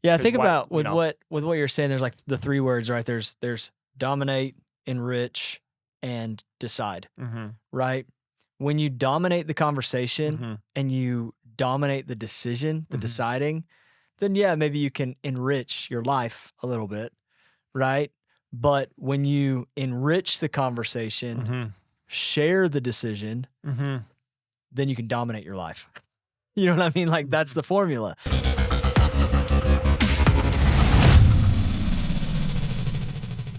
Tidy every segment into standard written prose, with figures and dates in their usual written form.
Yeah, 'Cause think what, about you with know, what you're saying. There's like the three words, right? There's dominate, enrich, and decide. mhm, Right? When you dominate the conversation mhm, and you dominate the decision, the mhm, deciding, then yeah, maybe you can enrich your life a little bit, right? But when you enrich the conversation, mhm, share the decision, mhm, then you can dominate your life. You know what I mean? Like that's mhm. the formula.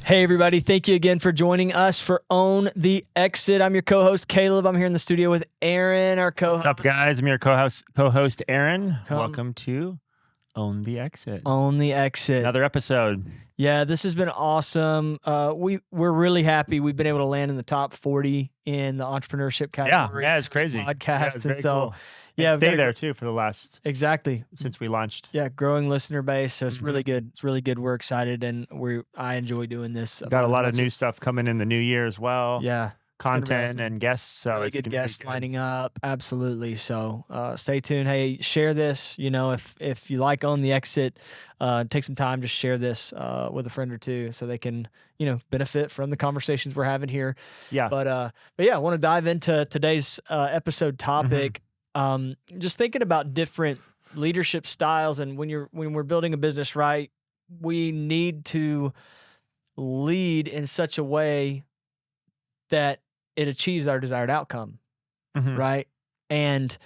Hey, everybody. Thank you again for joining us for Own the Exit. I'm your co-host, Caleb. I'm here in the studio with Aaron, our What's up, co-host. guys? I'm your co-host Aaron. Come Welcome to Own the Exit. Own the Exit. Another episode. Yeah, this has been awesome. We're really happy. We've been able to land in the top 40 in the entrepreneurship category. Yeah, it's in terms of crazy. Podcast, Yeah, it's and very so cool. yeah, And we've got stay there too for the last exactly. since we launched. Yeah, growing listener base. So it's Mhm. really good. It's really good. We're excited, and I enjoy doing this. Got About a as lot of much new as, stuff coming in the new year as well. Yeah, it's gonna be Content awesome. and guests. So Really it's good gonna be guests good. lining up. Absolutely. So stay tuned. Hey, share this. You know, if you like Own the Exit, take some time, just share this with a friend or two so they can, benefit from the conversations we're having here. Yeah. But yeah, I want to dive into today's episode topic. Just thinking about different leadership styles, and when we're building a business, right, we need to lead in such a way that it achieves our desired outcome, Mhm. right? And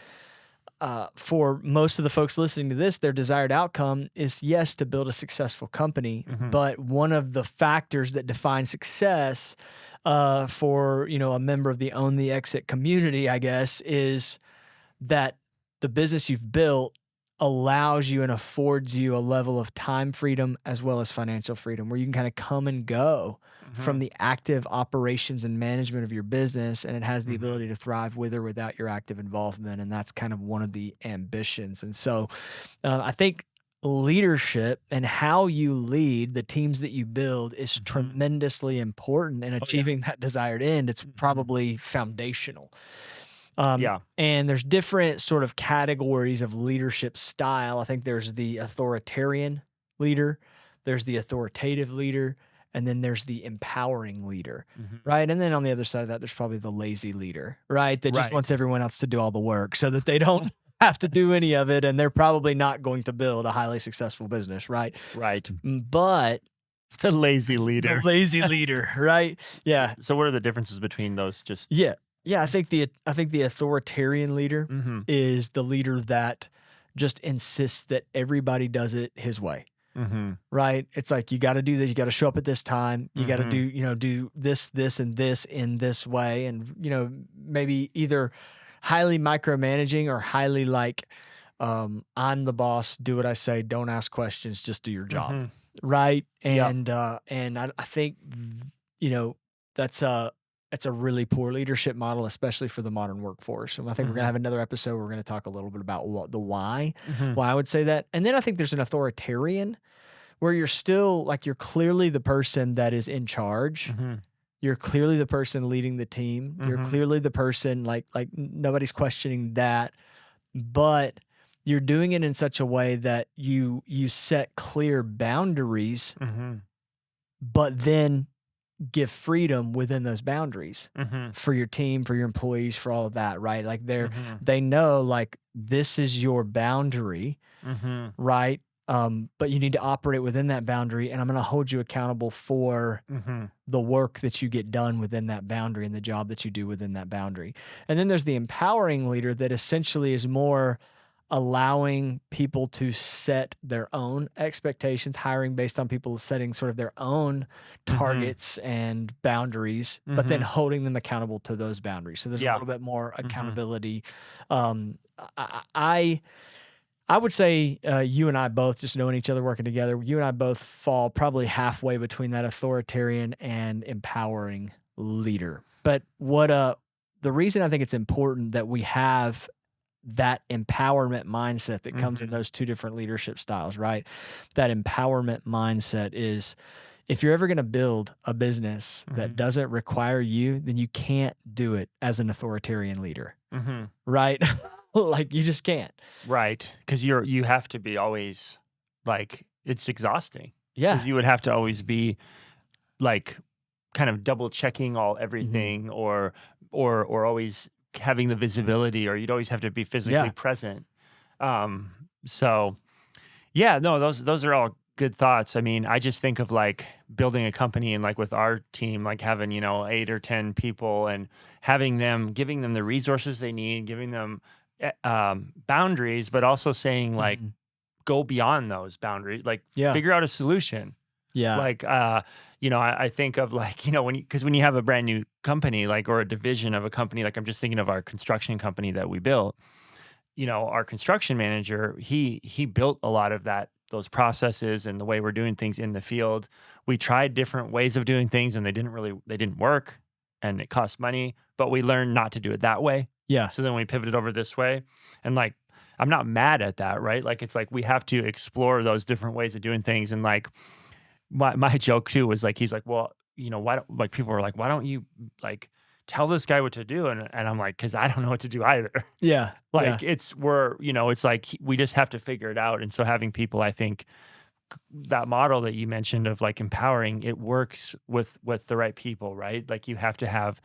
for most of the folks listening to this, their desired outcome is, yes, to build a successful company. Mhm. But one of the factors that define success for a member of the Own the Exit community, I guess, is that the business you've built allows you and affords you a level of time freedom as well as financial freedom, where you can kind of come and go from Mhm. the active operations and management of your business, and it has the Mhm. ability to thrive with or without your active involvement. And that's kind of one of the ambitions. And so I think leadership and how you lead the teams that you build is Mhm. tremendously important in Oh, yeah. achieving that desired end. It's Mhm. probably foundational. Yeah. And there's different sort of categories of leadership style. I think there's the authoritarian leader, there's the authoritative leader, and then there's the empowering leader, Mhm. right? And then on the other side of that, there's probably the lazy leader, right? That just Right. wants everyone else to do all the work so that they don't have to do any of it. And they're probably not going to build a highly successful business, right? Right. But The lazy the leader. lazy leader, right? Yeah. So what are the differences between those? Just Yeah. Yeah, I think the authoritarian leader mm-hmm. is the leader that just insists that everybody does it his way. Mm-hmm. Right? It's like you got to do this, you got to show up at this time, you got to Mm-hmm. do this and this in this way, and maybe either highly micromanaging or highly like I'm the boss, do what I say, don't ask questions, just do your job. Mm-hmm. Right? Yep. And I think you know that's a really poor leadership model, especially for the modern workforce. And I think we're gonna Mm-hmm. have another episode where we're gonna talk a little bit about why Mm-hmm. I would say that. And then I think there's an authoritarian where you're still like you're clearly the person that is in charge. Mm-hmm. You're clearly the person leading the team. You're Mm-hmm. clearly the person like nobody's questioning that, but you're doing it in such a way that you set clear boundaries, Mm-hmm. but then give freedom within those boundaries Mm-hmm. for your team, for your employees, for all of that, right? Like Mm-hmm. they know like this is your boundary, Mm-hmm. right? But you need to operate within that boundary, and I'm going to hold you accountable for Mm-hmm. the work that you get done within that boundary and the job that you do within that boundary. And then there's the empowering leader that essentially is more allowing people to set their own expectations, hiring based on people setting sort of their own targets and boundaries, but then holding them accountable to those boundaries. So there's a Yeah. little bit more accountability. I would say you and I both, just knowing each other, working together, you and I both fall probably halfway between that authoritarian and empowering leader. But the reason I think it's important that we have that empowerment mindset that comes in those two different leadership styles, right? That empowerment mindset is if you're ever going to build a business that doesn't require you, then you can't do it as an authoritarian leader, right? Like you just can't. Right. Because you have to be always like it's exhausting. Yeah. Because you would have to always be like kind of double checking everything or always having the visibility, or you'd always have to be physically present. So yeah, no, those are all good thoughts. I mean, I just think of like building a company and like with our team, like having, 8 or 10 people and giving them the resources they need, giving them boundaries, but also saying like, go beyond those boundaries, like figure out a solution. Yeah. Like, I think of like, when you have a brand new company, like, or a division of a company, like I'm just thinking of our construction company that we built, our construction manager, he built a lot of those processes and the way we're doing things in the field. We tried different ways of doing things and they didn't work and it cost money, but we learned not to do it that way. Yeah. So then we pivoted over this way. And like, I'm not mad at that, right? Like, it's like we have to explore those different ways of doing things. And like, my joke too was like, he's like, well, why don't, like, people were like, why don't you like tell this guy what to do? And I'm like, because I don't know what to do either. Yeah. Like it's like we just have to figure it out. And so having people, I think that model that you mentioned of like empowering, it works with the right people, right? Like you have to have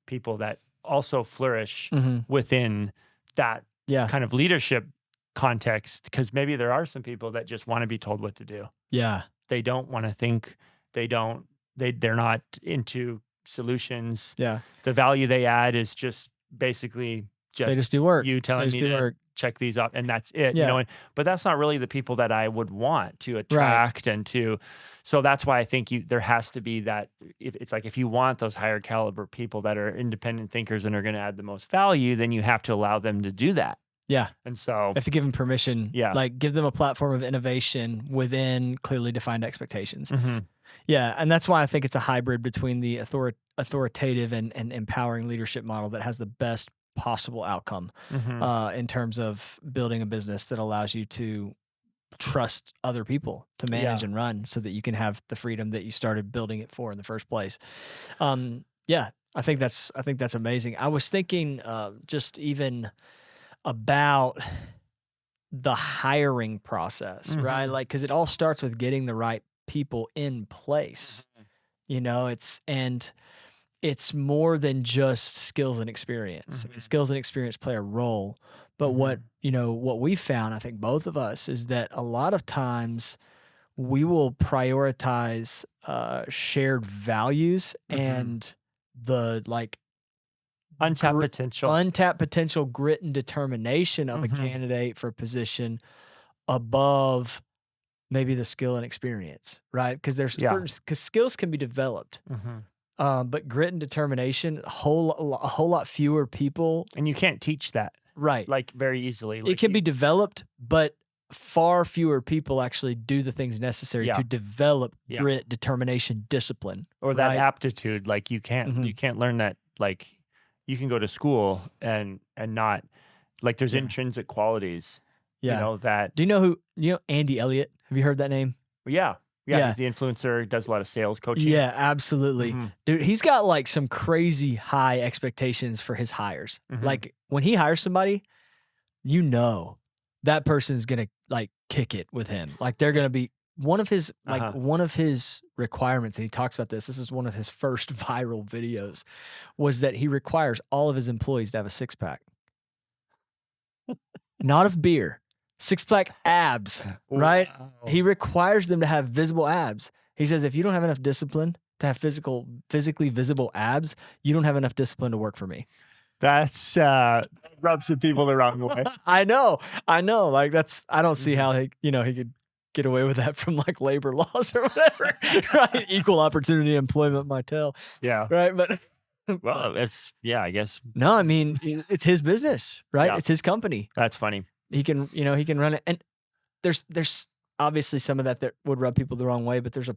people that also flourish within that kind of leadership context, because maybe there are some people that just want to be told what to do. Yeah. They don't want to think. They're not into solutions. Yeah. The value they add is just basically they just do work. You telling me to check these off, and that's it. Yeah. But that's not really the people that I would want to attract and to. So that's why I think there has to be that. It's like if you want those higher caliber people that are independent thinkers and are going to add the most value, then you have to allow them to do that. Yeah. And so you have to give them permission. Yeah. Like give them a platform of innovation within clearly defined expectations. Yeah. And that's why I think it's a hybrid between the authoritative and empowering leadership model that has the best possible outcome in terms of building a business that allows you to trust other people to manage and run so that you can have the freedom that you started building it for in the first place. Yeah. I think that's amazing. I was thinking just even about the hiring process, right? Like, because it all starts with getting the right people in place. It's more than just skills and experience. I mean, skills and experience play a role, but what we found, I think both of us, is that a lot of times we will prioritize shared values and the like untapped potential grit and determination of a candidate for a position above maybe the skill and experience, right? Because because skills can be developed, but grit and determination, a whole lot fewer people, and you can't teach that, right? Like very easily. It can be developed, but far fewer people actually do the things necessary to develop grit, determination, discipline, or that aptitude. Like you can't learn that. Like you can go to school and not, like, there's intrinsic qualities. That. Do you know Andy Elliott? Have you heard that name? Yeah. He's the influencer, does a lot of sales coaching. Yeah, absolutely. Dude, he's got like some crazy high expectations for his hires. Like when he hires somebody, that person's going to like kick it with him. Like they're going to be one of his requirements, and he talks about this. This is one of his first viral videos, was that he requires all of his employees to have a 6-pack. Not of beer. 6-pack abs, right? Wow. He requires them to have visible abs. He says, if you don't have enough discipline to have physically visible abs, you don't have enough discipline to work for me. That's rubs some people the wrong way. I know. Like I don't see how he could get away with that from like labor laws or whatever, right? Equal opportunity employment might tell. Yeah. Right. But well, I guess. No, I mean, it's his business, right? Yeah. It's his company. That's funny. He can run it. And there's obviously some of that would rub people the wrong way, but there's a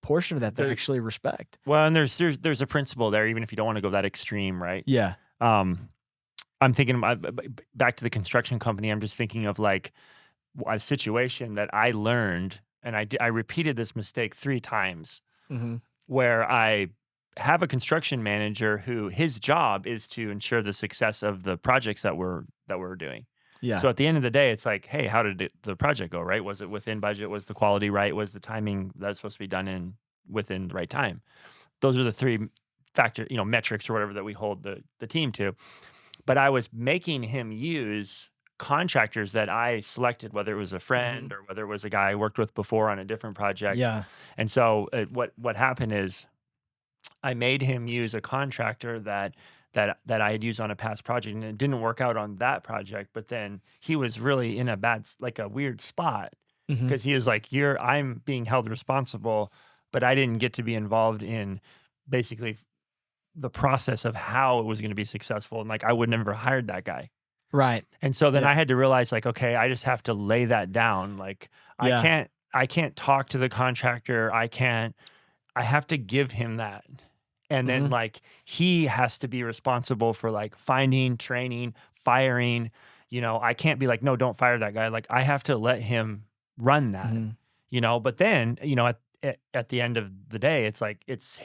portion of that they actually respect. Well, and there's a principle there, even if you don't want to go that extreme, right? Yeah. I'm thinking back to the construction company. I'm just thinking of like a situation that I learned, and I repeated this mistake 3 times, where I have a construction manager who his job is to ensure the success of the projects that we're doing. Yeah. So at the end of the day, it's like, hey, how did the project go, right? Was it within budget? Was the quality right? Was the timing that's supposed to be done within the right time? Those are the three metrics or whatever that we hold the team to. But I was making him use contractors that I selected, whether it was a friend or whether it was a guy I worked with before on a different project. Yeah. And so what happened is I made him use a contractor that I had used on a past project, and it didn't work out on that project. But then he was really in a weird spot because he was like, I'm being held responsible, but I didn't get to be involved in basically the process of how it was going to be successful. And like, I would never hired that guy. Right. And so then I had to realize like, okay, I just have to lay that down. Like I can't talk to the contractor. I have to give him that. And then like, he has to be responsible for like finding, training, firing, I can't be like, no, don't fire that guy. Like I have to let him run that, but then, at the end of the day, it's like, it's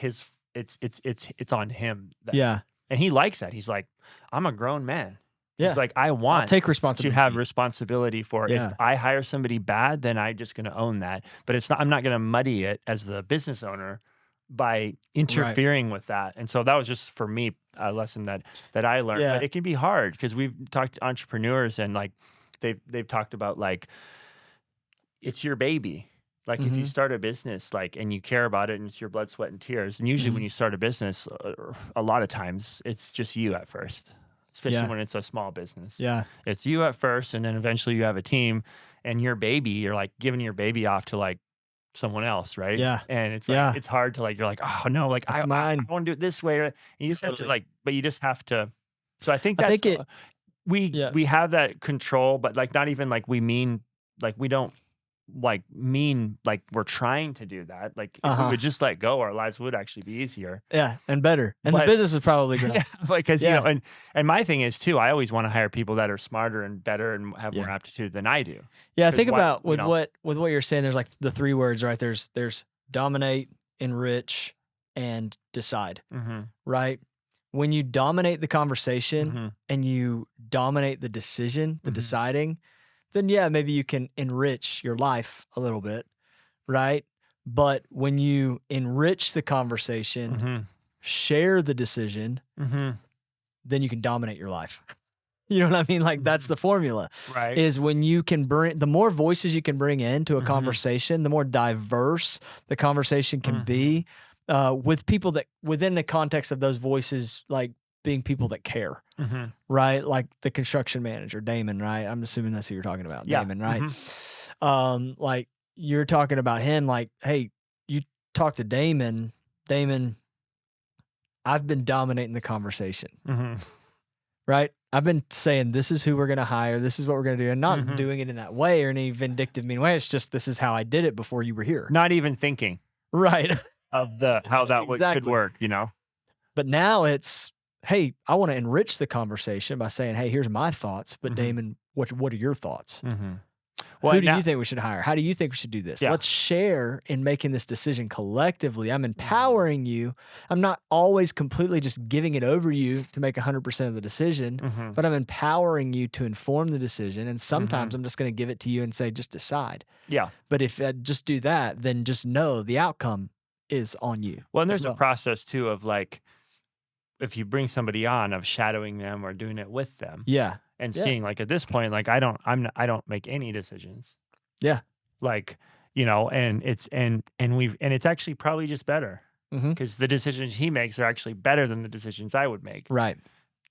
on him. And he likes that. He's like, I'm a grown man. Yeah. He's like, I'll take responsibility to have responsibility for if I hire somebody bad, then I'm just going to own that. But I'm not going to muddy it as the business owner by interfering with that. And so that was just for me a lesson that I learned. But it can be hard because we've talked to entrepreneurs and like they've talked about like it's your baby. Like if you start a business like and you care about it and it's your blood, sweat, and tears. And usually when you start a business, a lot of times it's just you at first. Especially when it's a small business. Yeah. It's you at first, and then eventually you have a team, and your baby, you're like giving your baby off to like someone else, right? Yeah. And it's like, it's hard to like, you're like, oh no, like I want to do it this way. And you just have to like, but you just have to. So I think we have that control, but like not even like we don't like mean like we're trying to do that. Like if we would just let go, our lives would actually be easier. Yeah, and better. And the business would probably grow. Yeah, because and my thing is too, I always want to hire people that are smarter and better and have more aptitude than I do. Yeah, think about with what you're saying, there's like the three words, right? There's dominate, enrich, and decide. Right? When you dominate the conversation and you dominate the decision, the deciding, then maybe you can enrich your life a little bit, right? But when you enrich the conversation, share the decision, then you can dominate your life. You know what I mean? Like that's the formula, right? Is when you can the more voices you can bring into a conversation, the more diverse the conversation can be, with people that within the context of those voices, like being people that care, right? Like the construction manager, Damon, right? I'm assuming that's who you're talking about, Damon, right? Like you're talking about him, like, hey, you talk to Damon, I've been dominating the conversation, right? I've been saying, this is who we're going to hire. This is what we're going to do. And not doing it in that way or any vindictive, mean way. It's just, this is how I did it before you were here. Not even thinking. Right. Of how that could work, But now it's, hey, I want to enrich the conversation by saying, hey, here's my thoughts. But Damon, what are your thoughts? Well, who do you think we should hire? How do you think we should do this? Let's share in making this decision collectively. I'm empowering you. I'm not always completely just giving it over you to make 100% of the decision, but I'm empowering you to inform the decision. And sometimes I'm just going to give it to you and say, just decide. Yeah. But if I just do that, then just know the outcome is on you. Well, and there's a process too of like, if you bring somebody on, of shadowing them or doing it with them. Yeah. And seeing like at this point, like I don't make any decisions. Yeah. Like, and it's actually probably just better because the decisions he makes are actually better than the decisions I would make. Right.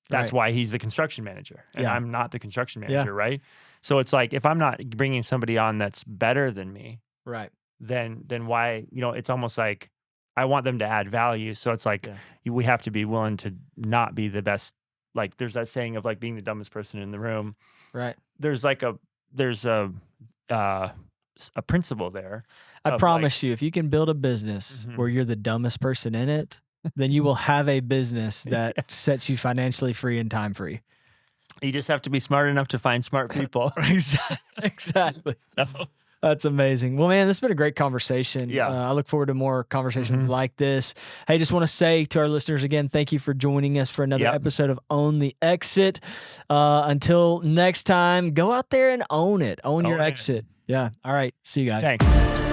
That's why he's the construction manager and I'm not the construction manager. Right. So it's like, if I'm not bringing somebody on that's better than me, right, then why, it's almost like I want them to add value. So it's like, we have to be willing to not be the best. Like there's that saying of like being the dumbest person in the room. Right. There's a principle there. I promise you, if you can build a business where you're the dumbest person in it, then you will have a business that sets you financially free and time free. You just have to be smart enough to find smart people. Exactly. So, That's amazing. Well, man, this has been a great conversation. Yeah. I look forward to more conversations like this. Hey, just want to say to our listeners again, thank you for joining us for another episode of Own the Exit. Until next time, go out there and own it. Own your exit. Yeah. All right. See you guys. Thanks.